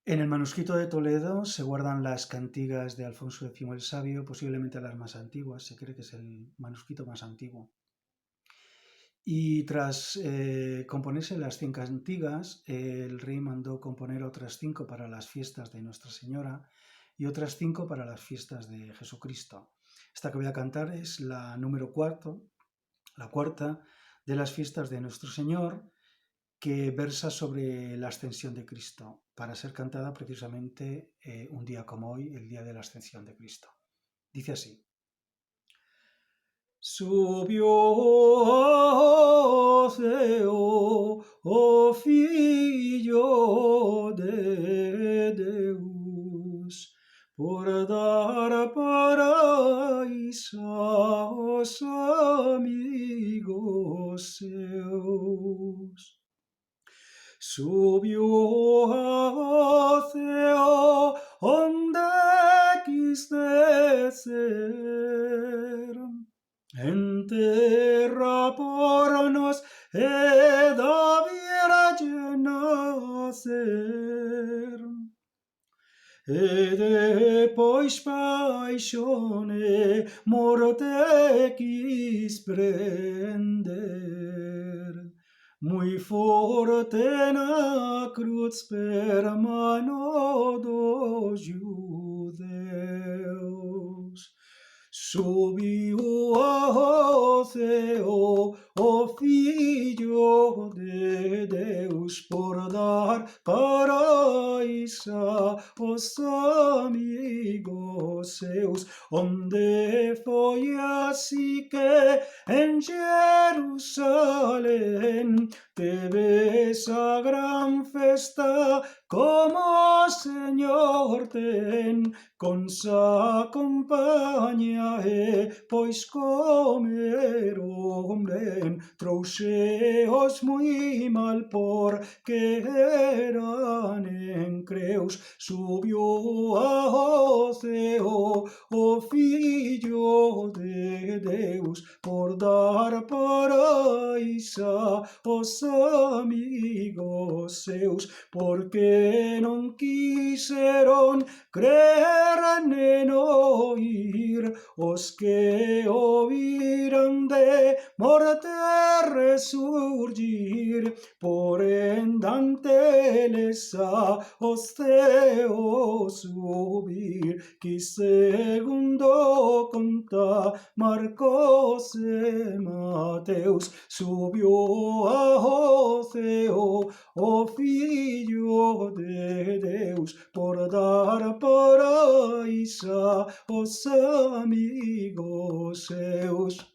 En el manuscrito de Toledo se guardan las cantigas de Alfonso X el Sabio, posiblemente las más antiguas, se cree que es el manuscrito más antiguo. Y tras componerse las 100 cantigas, el rey mandó componer otras 5 para las fiestas de Nuestra Señora y otras 5 para las fiestas de Jesucristo. Esta que voy a cantar es la número 4, la cuarta de las fiestas de Nuestro Señor, que versa sobre la ascensión de Cristo, para ser cantada precisamente un día como hoy, el día de la ascensión de Cristo. Dice así: Subió Ceo, o Filho de Deus, por dar paraíso aos amigos seus. Subió ao céu onde quis descer, en terra por nos e da Virgem nascer. E depois paixone morte quis prender, muy forte na cruz per mano dos judeus. Subiu ao céu o Filho de Deus, por dar paraíso aos amigos seus, onde foi assim que em Jerusalém teve essa gran festa, como o Senhor ten con sa compañía, pois comeron ben, trouxeos muy mal porque eran en creus. Subiu ao céu o Filho de Deus, por dar paraíso aos amigos seus, porque non quiseron crer nen oír os que ouviran de morte resurgir, porén dante les aos ceos subir, que segundo conta Marcos e Mateus. Subiu ao céu o Filho de Deus, por dar paraíso aos amigos seus.